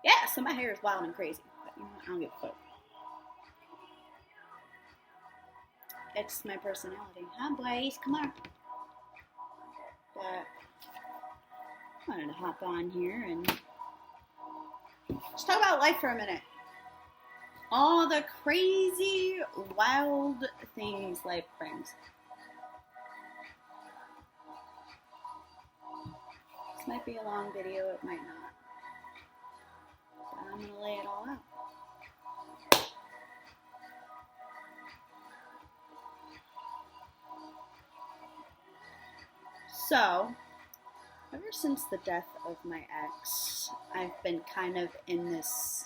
Yeah, so my hair is wild and crazy. But, I don't give a fuck. It's my personality. Hi, boys. Come on. But I wanted to hop on here and just talk about life for a minute. All the crazy, wild things life brings. This might be a long video, it might not. But I'm going to lay it all out. So, ever since the death of my ex, I've been kind of in this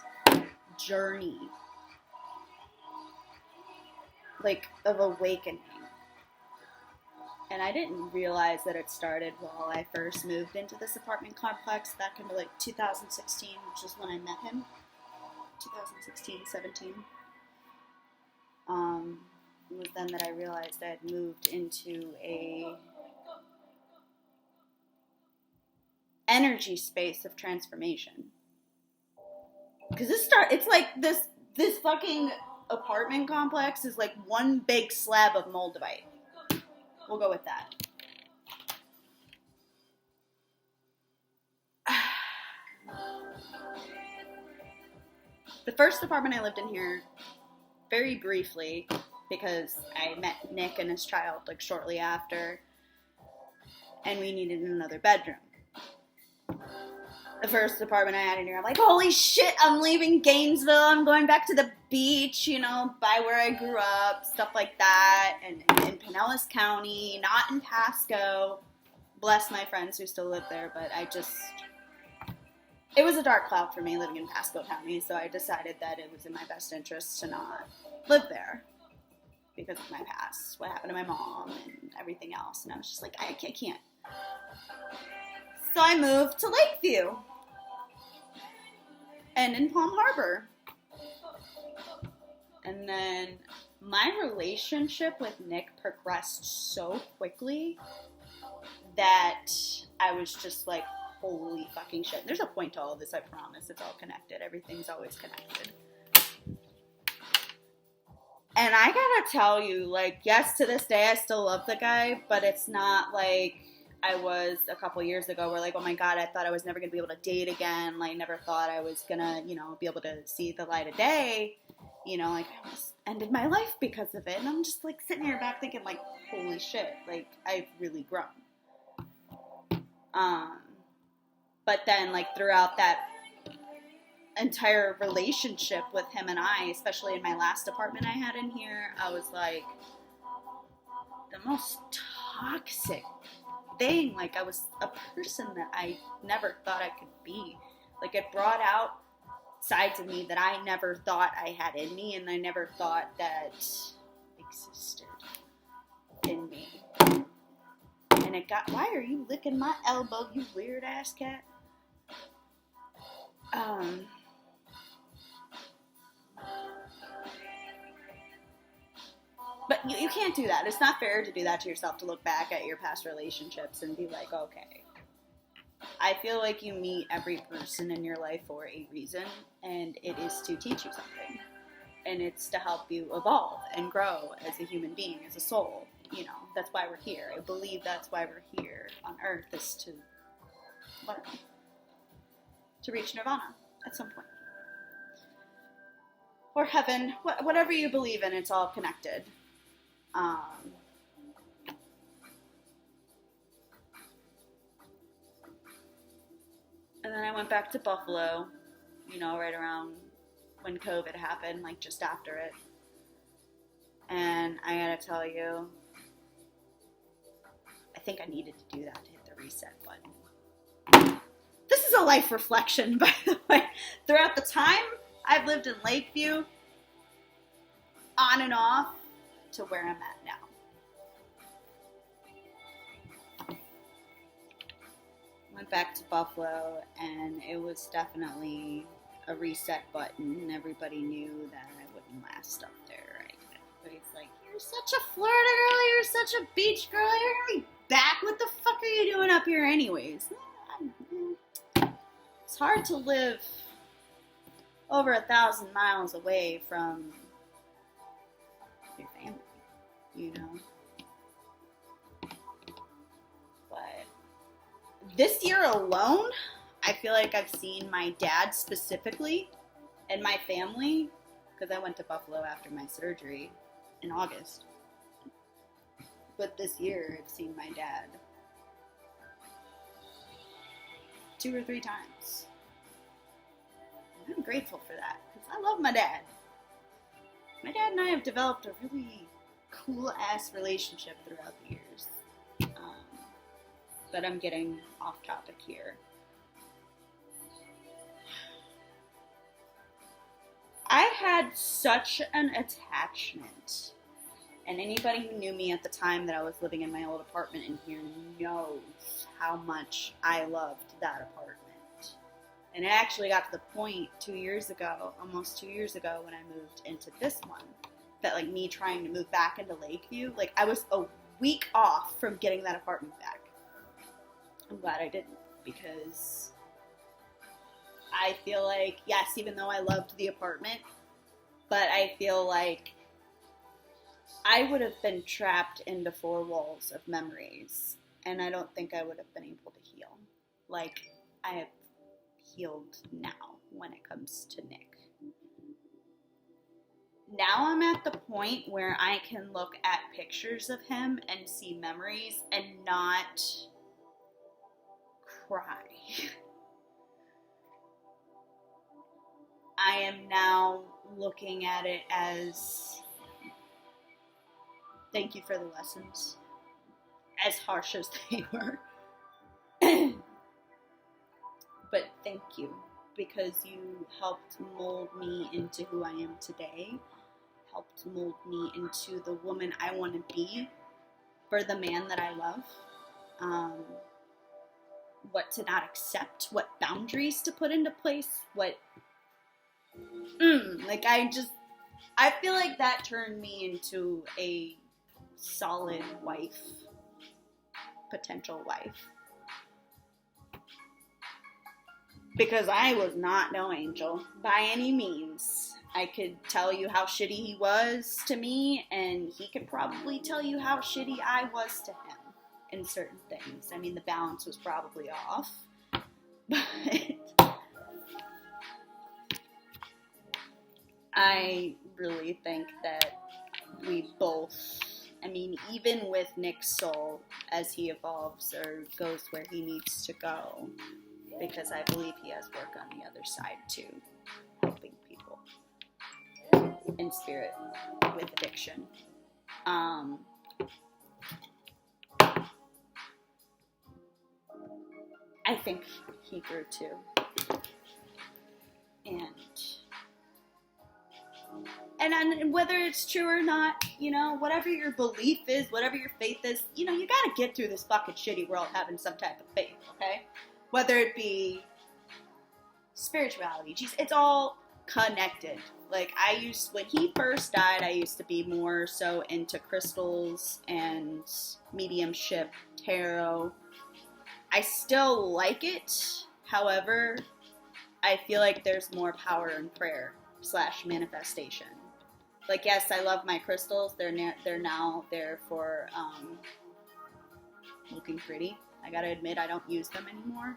journey, like, of awakening. And I didn't realize that it started while I first moved into this apartment complex back into like 2016, which is when I met him. 2016, 17. It was then that I realized I had moved into a energy space of transformation. Because it's like this fucking apartment complex is like one big slab of moldavite. We'll go with that. The first apartment I lived in here, very briefly, because I met Nick and his child like shortly after, and we needed another bedroom. The first apartment I had in here, I'm like, holy shit, I'm leaving Gainesville, I'm going back to the beach, by where I grew up, stuff like that, and in Pinellas County, not in Pasco. Bless my friends who still live there, but it was a dark cloud for me living in Pasco County, so I decided that it was in my best interest to not live there because of my past, what happened to my mom, and everything else, and I was just like, I can't. So I moved to Lakeview and in Palm Harbor. And then my relationship with Nick progressed so quickly that I was just like, holy fucking shit. There's a point to all of this, I promise. It's all connected. Everything's always connected. And I gotta tell you, like, yes, to this day I still love the guy, but it's not like I was a couple years ago where like, oh my god, I thought I was never going to be able to date again. Like, never thought I was going to, be able to see the light of day. Like, I almost ended my life because of it. And I'm just like sitting here back thinking like, holy shit, like, I've really grown. But then like throughout that entire relationship with him and I, especially in my last apartment I had in here, I was like the most toxic thing. Like, I was a person that I never thought I could be. Like, it brought out sides of me that I never thought I had in me, and I never thought that existed in me. And it got, why are you licking my elbow, you weird ass cat? But you can't do that. It's not fair to do that to yourself, to look back at your past relationships and be like, okay. I feel like you meet every person in your life for a reason, and it is to teach you something. And it's to help you evolve and grow as a human being, as a soul. That's why we're here. I believe that's why we're here on Earth, is to learn. To reach nirvana at some point. Or heaven, whatever you believe in, it's all connected. And then I went back to Buffalo, right around when COVID happened, like just after it. And I gotta tell you, I think I needed to do that to hit the reset button. This is a life reflection, by the way. Throughout the time I've lived in Lakeview, on and off, to where I'm at now. Went back to Buffalo, and it was definitely a reset button. Everybody knew that I wouldn't last up there. Right? Everybody's like, you're such a Florida girl, you're such a beach girl, you're gonna be back. What the fuck are you doing up here anyways? It's hard to live over 1,000 miles away from your family, you know. But this year alone, I feel like I've seen my dad specifically and my family, because I went to Buffalo after my surgery in August. But this year, I've seen my dad 2 or 3 times. And I'm grateful for that, because I love my dad. My dad and I have developed a really cool-ass relationship throughout the years. But I'm getting off topic here. I had such an attachment. And anybody who knew me at the time that I was living in my old apartment in here knows how much I loved that apartment. And it actually got to the point 2 years ago, almost 2 years ago, when I moved into this one, that like me trying to move back into Lakeview, like I was a week off from getting that apartment back. I'm glad I didn't, because I feel like, yes, even though I loved the apartment, but I feel like I would have been trapped into 4 walls of memories, and I don't think I would have been able to heal like I have healed now when it comes to Nick. Now I'm at the point where I can look at pictures of him and see memories and not cry. I am now looking at it as thank you for the lessons, as harsh as they were. But thank you, because you helped mold me into who I am today, helped mold me into the woman I want to be for the man that I love. What to not accept, what boundaries to put into place, I feel like that turned me into a solid wife, potential wife. Because I was not no angel, by any means. I could tell you how shitty he was to me, and he could probably tell you how shitty I was to him in certain things. I mean, the balance was probably off, but I really think that we both, I mean, even with Nick's soul as he evolves or goes where he needs to go, because I believe he has work on the other side too, helping people in spirit with addiction. I think he grew too. And whether it's true or not, you know, whatever your belief is, whatever your faith is, you know, you gotta get through this fucking shitty world having some type of faith, okay? Whether it be spirituality, it's all connected. Like, when he first died, I used to be more so into crystals and mediumship, tarot. I still like it. However, I feel like there's more power in prayer / manifestation. Like, yes, I love my crystals. They're now there for looking pretty. I gotta admit, I don't use them anymore.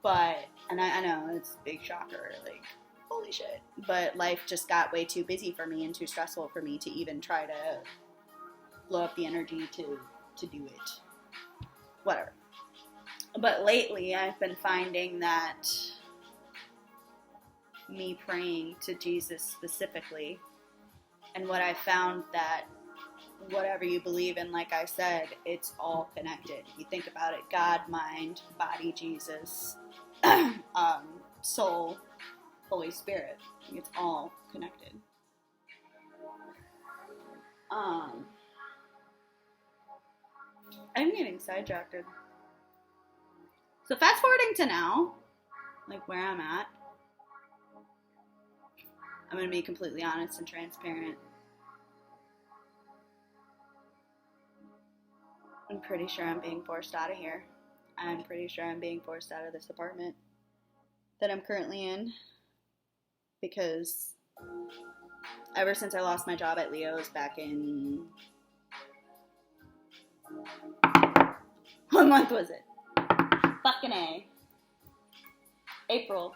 But, and I know, it's a big shocker, like, holy shit. But life just got way too busy for me and too stressful for me to even try to blow up the energy to do it. Whatever. But lately, I've been finding that me praying to Jesus specifically, and what I found that whatever you believe in, like I said, it's all connected. If you think about it, God, mind, body, Jesus, soul, Holy Spirit. It's all connected. I'm getting sidetracked. So fast forwarding to now, like where I'm at, I'm going to be completely honest and transparent. I'm pretty sure I'm being forced out of here. I'm pretty sure I'm being forced out of this apartment. that I'm currently in, because ever since I lost my job at Leo's back in, what month was it? Fucking A. April.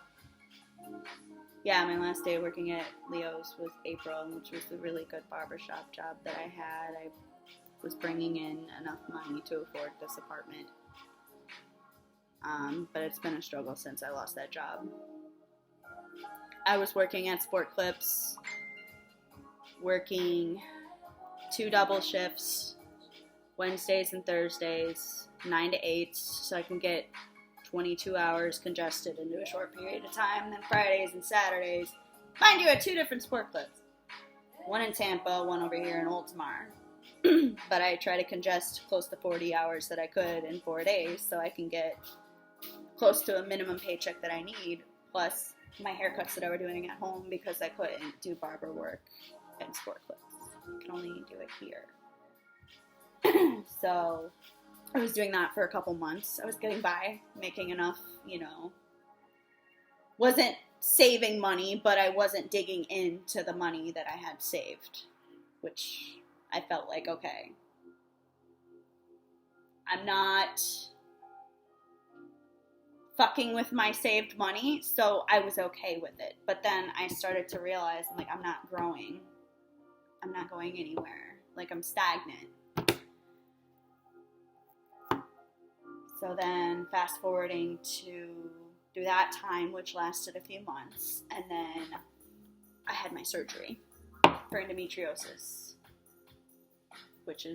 Yeah, my last day working at Leo's was April, which was a really good barbershop job that I had. I was bringing in enough money to afford this apartment. But it's been a struggle since I lost that job. I was working at Sport Clips, working 2 double shifts, Wednesdays and Thursdays, 9 to 8, so I can get 22 hours congested into a short period of time. Then Fridays and Saturdays, mind you, at 2 different Sport Clips. One in Tampa, one over here in Oldsmar. But I try to congest close to 40 hours that I could in 4 days so I can get close to a minimum paycheck that I need, plus my haircuts that I were doing at home because I couldn't do barber work at Sport Clips. I can only do it here. So I was doing that for a couple months. I was getting by, making enough, wasn't saving money, but I wasn't digging into the money that I had saved, which I felt like, okay, I'm not fucking with my saved money, so I was okay with it. But then I started to realize, I'm not growing. I'm not going anywhere. I'm stagnant. So then fast forwarding to through that time, which lasted a few months, and then I had my surgery for endometriosis, which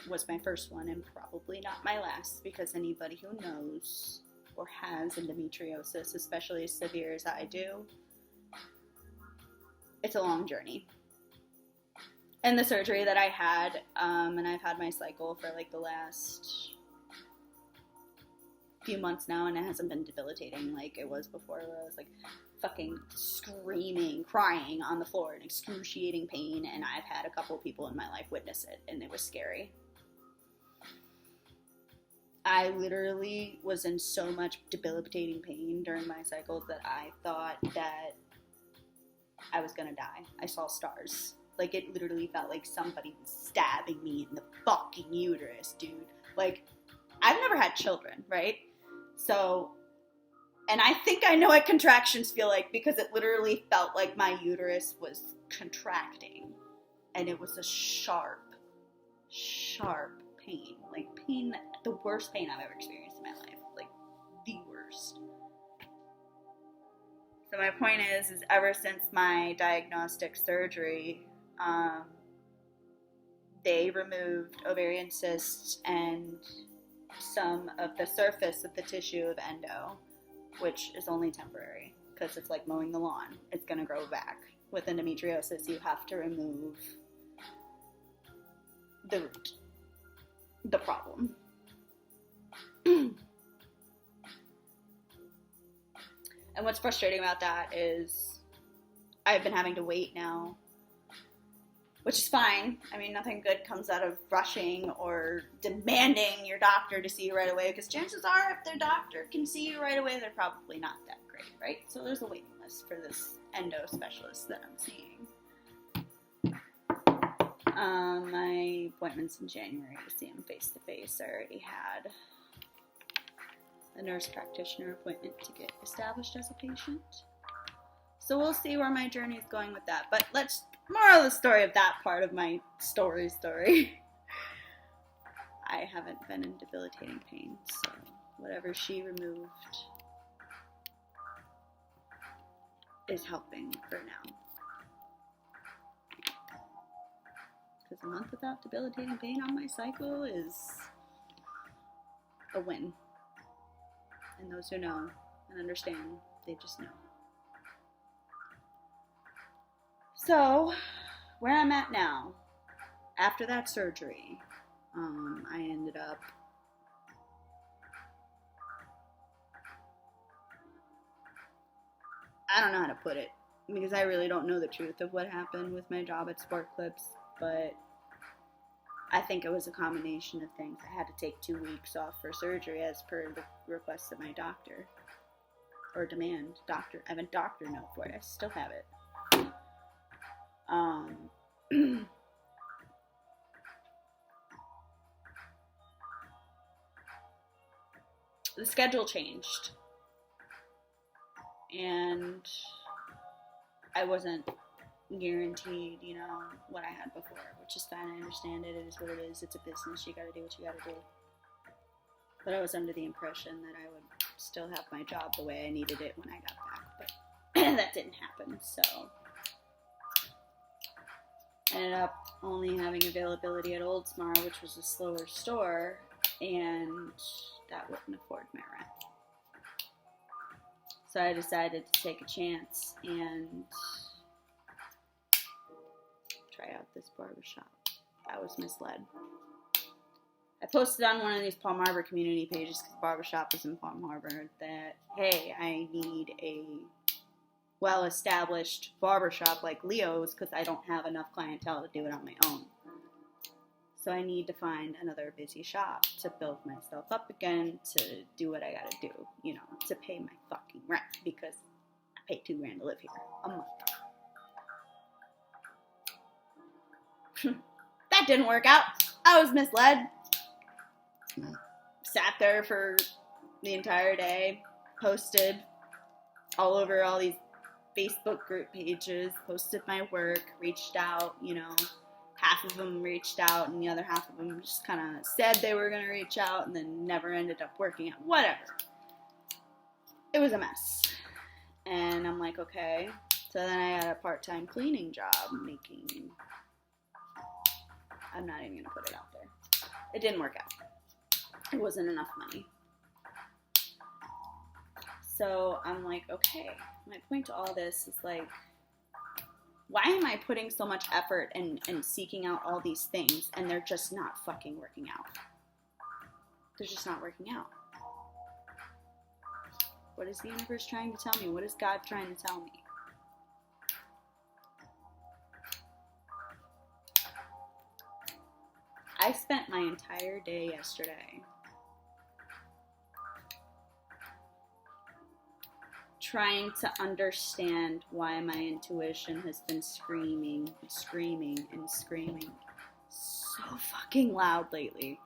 was my first one and probably not my last, because anybody who knows or has endometriosis, especially as severe as I do, it's a long journey. And the surgery that I had, and I've had my cycle for the last few months now, and it hasn't been debilitating like it was before, where I was fucking screaming, crying on the floor in excruciating pain, and I've had a couple people in my life witness it, and it was scary. I literally was in so much debilitating pain during my cycles that I thought that I was gonna die. I saw stars. It literally felt like somebody was stabbing me in the fucking uterus, dude. I've never had children, right? So, and I think I know what contractions feel like, because it literally felt like my uterus was contracting. And it was a sharp pain. The worst pain I've ever experienced in my life. The worst. So my point is ever since my diagnostic surgery, they removed ovarian cysts and some of the surface of the tissue of endo, which is only temporary, because it's like mowing the lawn. It's going to grow back. With endometriosis, you have to remove the root, the problem. And what's frustrating about that is I've been having to wait now, which is fine. Nothing good comes out of rushing or demanding your doctor to see you right away, because chances are if their doctor can see you right away, they're probably not that great, right? So there's a waiting list for this endo specialist that I'm seeing. My appointment's in January to see him face-to-face. I already had a nurse practitioner appointment to get established as a patient. So we'll see where my journey is going with that. But moral of the story of that part of my story. I haven't been in debilitating pain, so whatever she removed is helping for now. Because a month without debilitating pain on my cycle is a win. And those who know and understand, they just know. So, where I'm at now, after that surgery, I ended up I don't know how to put it, because I really don't know the truth of what happened with my job at Sport Clips, but I think it was a combination of things. I had to take 2 weeks off for surgery as per the request of my doctor. or demand doctor. I have a doctor note for it. I still have it. The schedule changed, and I wasn't guaranteed, you know, what I had before, which is fine. I understand it. It is what it is. It's a business. You gotta do what you gotta do. But I was under the impression that I would still have my job the way I needed it when I got back. But that didn't happen, so I ended up only having availability at Oldsmar, which was a slower store, and that wouldn't afford my rent. So I decided to take a chance and try out this barbershop. I was misled. I posted on one of these Palm Harbor community pages, because the barbershop is in Palm Harbor, that, hey, I need a well-established barbershop like Leo's, because I don't have enough clientele to do it on my own. So I need to find another busy shop to build myself up again, to do what I gotta do, you know, to pay my fucking rent, because I pay $2,000 to live here a month. That didn't work out. I was misled. Sat there for the entire day, posted all over all these Facebook group pages, posted my work, reached out, you know, half of them reached out and the other half of them just kind of said they were going to reach out and then never ended up working out, whatever. It was a mess. And I'm like, okay. So then I had a part-time cleaning job making, I'm not even going to put it out there. It didn't work out. It wasn't enough money. So I'm like, okay, my point to all this is like, why am I putting so much effort and seeking out all these things and they're just not fucking working out? They're just not working out. What is the universe trying to tell me? What is God trying to tell me? I spent my entire day yesterday trying to understand why my intuition has been screaming so fucking loud lately.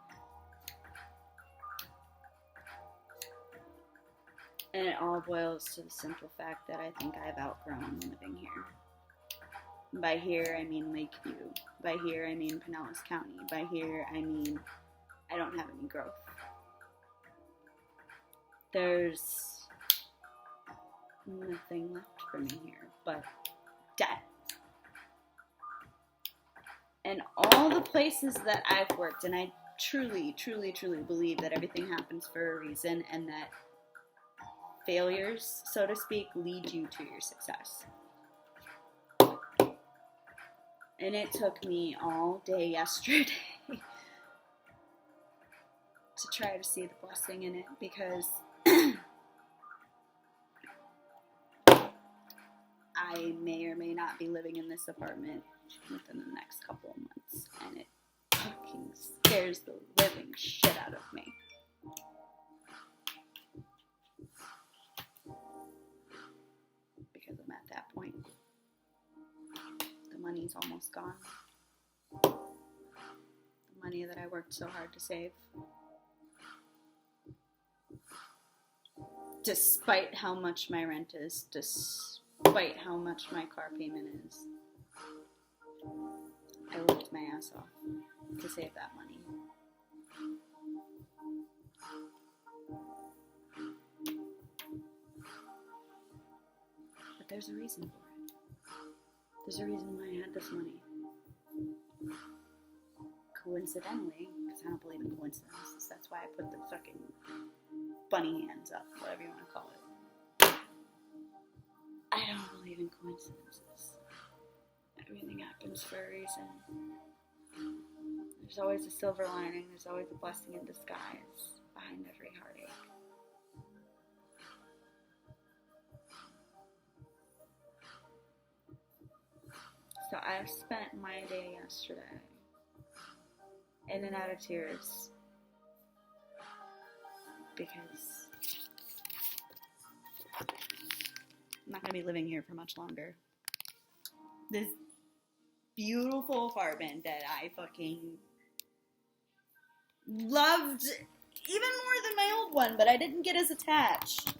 And it all boils to the simple fact that I think I've outgrown living here. By here, I mean Lakeview. By here, I mean Pinellas County. By here, I mean I don't have any growth. There's nothing left for me here but debt. And all the places that I've worked, and I truly believe that everything happens for a reason and that failures, so to speak, lead you to your success. And it took me all day yesterday to try to see the blessing in it, because I may or may not be living in this apartment within the next couple of months, and it fucking scares the living shit out of me. Because I'm at that point. The money's almost gone. The money that I worked so hard to save. Despite how much my rent is, despite how much my car payment is, I worked my ass off to save that money. But there's a reason for it. There's a reason why I had this money. Coincidentally, because I don't believe in coincidences, that's why I put the fucking bunny hands up, whatever you want to call it. I don't believe in coincidences. Everything happens for a reason. There's always a silver lining. There's always a blessing in disguise behind every heartache. So I spent my day yesterday in and out of tears because not going to be living here for much longer. This beautiful apartment that I fucking loved even more than my old one, but I didn't get as attached.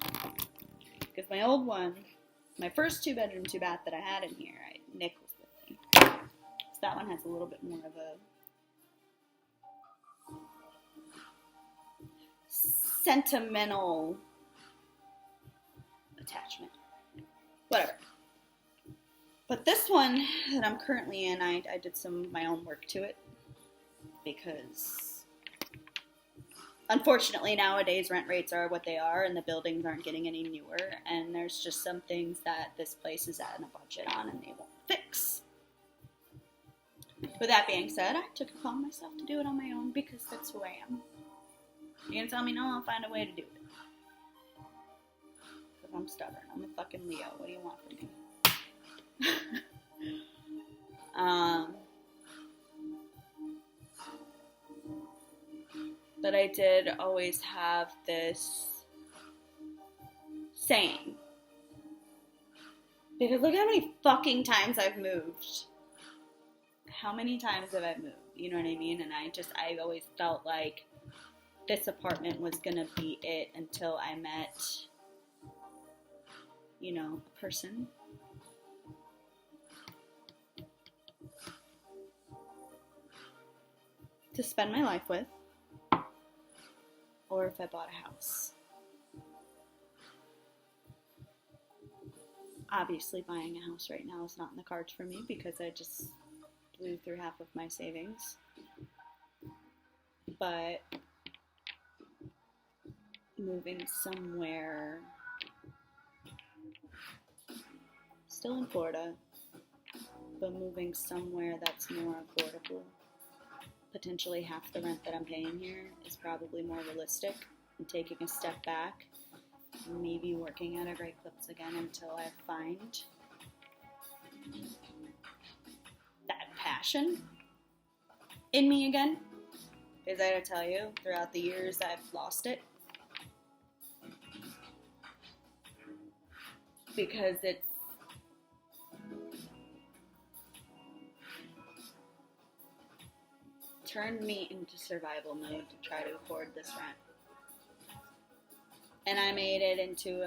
Because my old one, my first 2-bedroom, 2-bath that I had in here, Nick was with me. So that one has a little bit more of a sentimental attachment. Whatever. But this one that I'm currently in, I did some of my own work to it. Because unfortunately nowadays rent rates are what they are and the buildings aren't getting any newer. And there's just some things that this place is at a budget on and they won't fix. With that being said, I took it upon myself to do it on my own because that's who I am. You can tell me no, I'll find a way to do it. Because I'm stubborn. I'm a fucking Leo. What do you want from me? But I did always have this saying. Because look how many fucking times I've moved. How many times have I moved? You know what I mean? And I always felt like this apartment was gonna be it until I met, a person. To spend my life with. Or if I bought a house. Obviously, buying a house right now is not in the cards for me because I just blew through half of my savings. But moving somewhere, still in Florida, but moving somewhere that's more affordable. Potentially half the rent that I'm paying here is probably more realistic, and taking a step back, maybe working at a Great Clips again until I find that passion in me again. Because I gotta tell you, throughout the years I've lost it. Because it's turned me into survival mode to try to afford this rent. And I made it into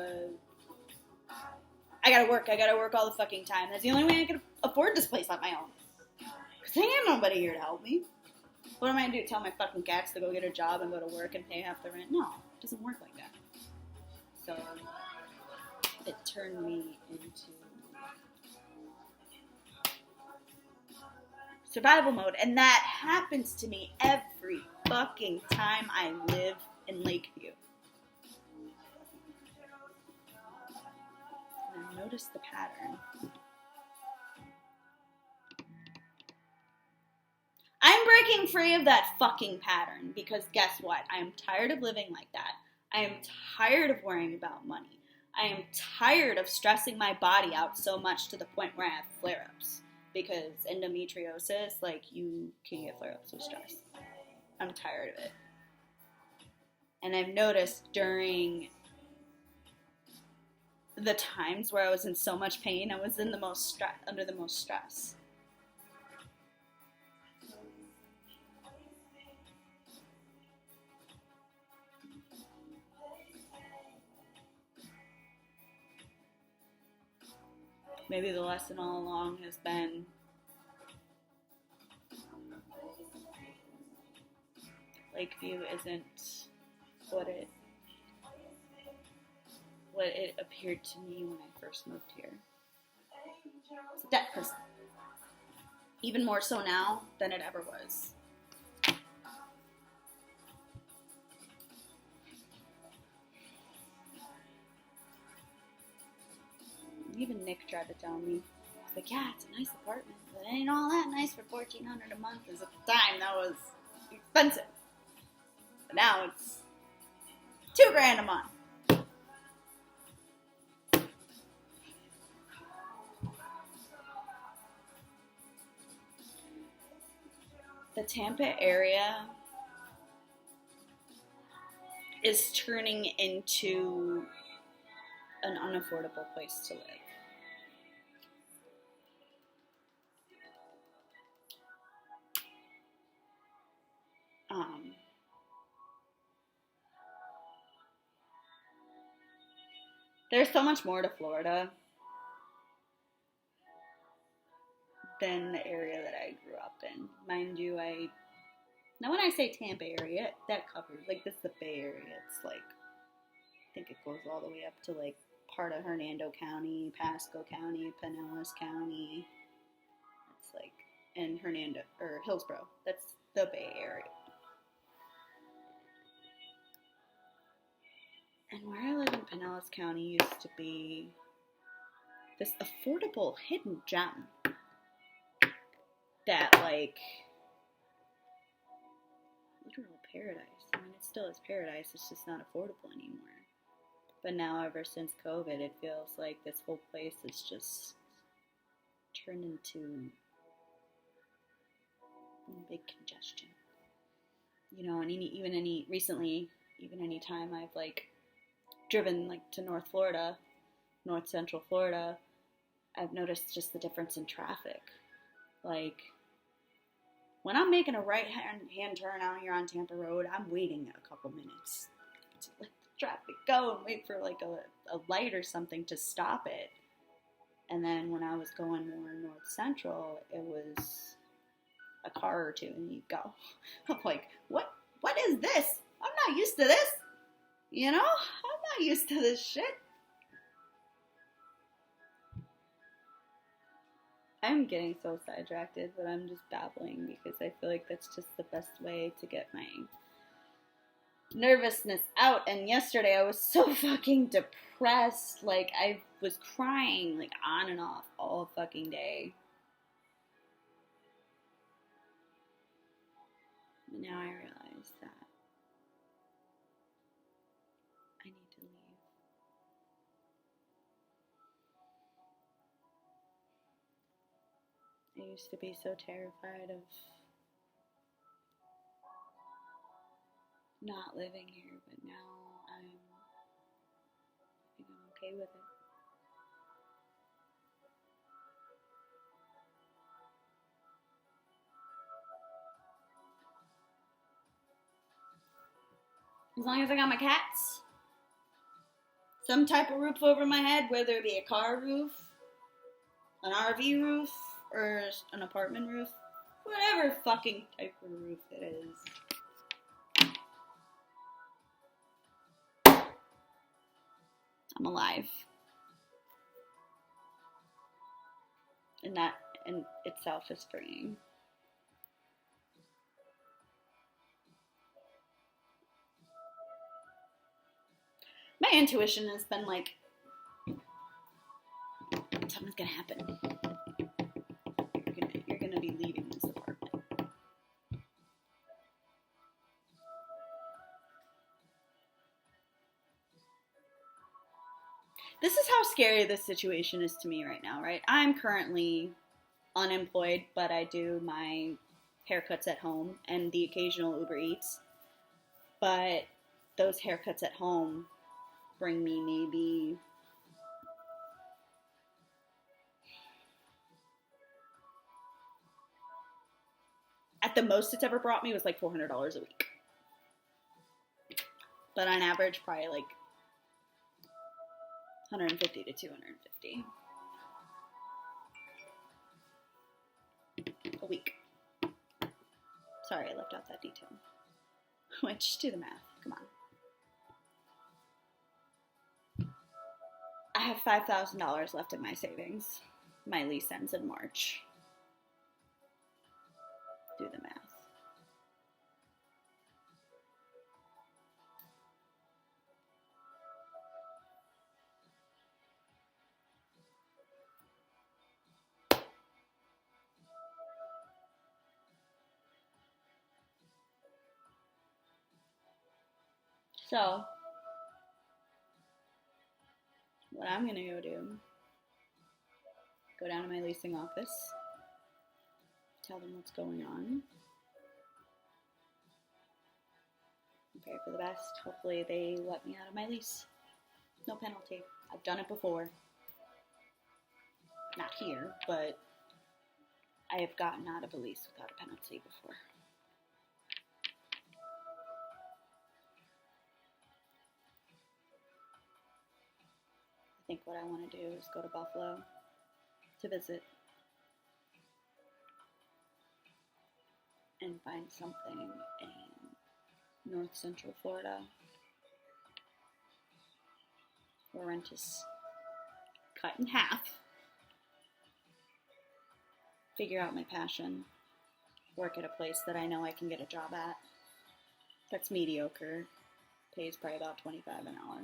I gotta work all the fucking time. That's the only way I can afford this place on my own. Because there ain't nobody here to help me. What am I gonna do? Tell my fucking cats to go get a job and go to work and pay half the rent? No, it doesn't work like that. So it turned me into survival mode, and that happens to me every fucking time I live in Lakeview. And I noticed the pattern. I'm breaking free of that fucking pattern because guess what? I am tired of living like that. I am tired of worrying about money. I am tired of stressing my body out so much to the point where I have flare-ups. Because endometriosis, you can get flare-ups with stress. I'm tired of it. And I've noticed during the times where I was in so much pain, I was in the most under the most stress. Maybe the lesson all along has been Lakeview isn't what it appeared to me when I first moved here. It's a debt prison. Even more so now than it ever was. Even Nick tried to tell me, he's like, yeah, it's a nice apartment, but it ain't all that nice for $1,400 a month. Because at the time, that was expensive. But now it's $2,000 a month. The Tampa area is turning into an unaffordable place to live. There's so much more to Florida than the area that I grew up in. Mind you, now when I say Tampa area, that covers, like, this is the Bay Area. It's like, I think it goes all the way up to, like, part of Hernando County, Pasco County, Pinellas County. It's like, and Hillsborough. That's the Bay Area. And where I live in Pinellas County used to be this affordable hidden gem that, like, literal paradise. I mean, it still is paradise, it's just not affordable anymore. But now, ever since COVID, it feels like this whole place is just turned into big congestion. You know, and even any time I've, like, driven, like, to North Central Florida, I've noticed just the difference in traffic. Like, when I'm making a right-hand turn out here on Tampa Road, I'm waiting a couple minutes to let the traffic go and wait for, like, a light or something to stop it. And then when I was going more North Central, it was a car or two and you go. I'm like, what is this? I'm not used to this. You know? I'm not used to this shit. I'm getting so sidetracked, but I'm just babbling because I feel like that's just the best way to get my nervousness out. And yesterday I was so fucking depressed. Like, I was crying, like, on and off all fucking day. But now I realize that I need to leave. I used to be so terrified of not living here, but now I think I'm okay with it. As long as I got my cats, some type of roof over my head, whether it be a car roof, an RV roof, or an apartment roof, whatever fucking type of roof it is, I'm alive. And that in itself is freeing. My intuition has been like, something's gonna happen. You're gonna be leaving this apartment. This is how scary this situation is to me right now, right? I'm currently unemployed, but I do my haircuts at home and the occasional Uber Eats. But those haircuts at home bring me maybe at the most it's ever brought me was like $400 a week. But on average, probably like 150 to 250 a week. Sorry, I left out that detail. Which, do the math. Come on. I have $5,000 left in my savings. My lease ends in March. Do the math. So, what I'm going to go down to my leasing office, tell them what's going on, prepare for the best. Hopefully they let me out of my lease. No penalty. I've done it before. Not here, but I have gotten out of a lease without a penalty before. think what I want to do is go to Buffalo to visit and find something in North Central Florida where rent is cut in half. Figure out my passion. Work at a place that I know I can get a job at. That's mediocre. Pays probably about $25 an hour.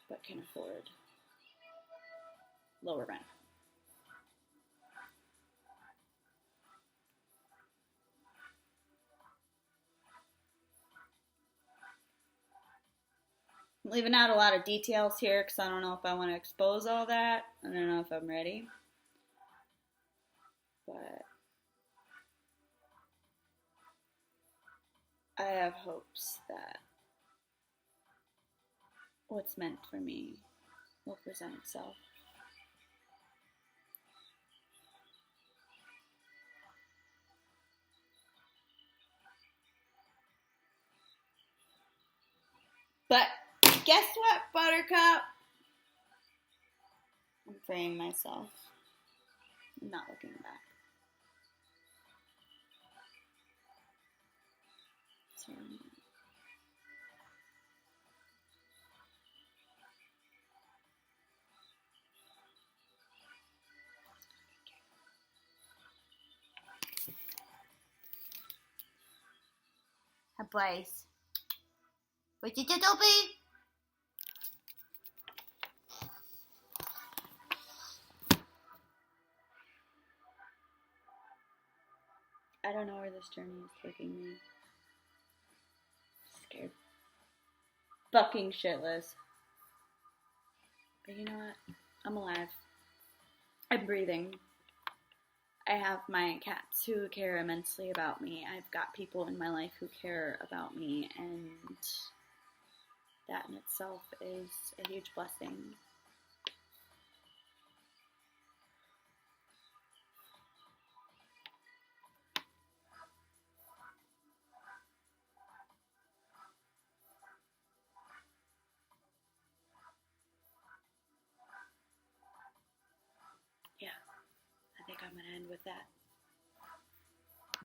But can afford lower rent. I'm leaving out a lot of details here because I don't know if I want to expose all that. I don't know if I'm ready. But I have hopes that what's meant for me will present itself. But guess what, Buttercup? I'm freeing myself. I'm not looking back. So, a place. What did you do, Toby? I don't know where this journey is taking me. Scared fucking shitless. But you know what? I'm alive. I'm breathing. I have my cats who care immensely about me. I've got people in my life who care about me, and that in itself is a huge blessing. Yeah, I think I'm going to end with that.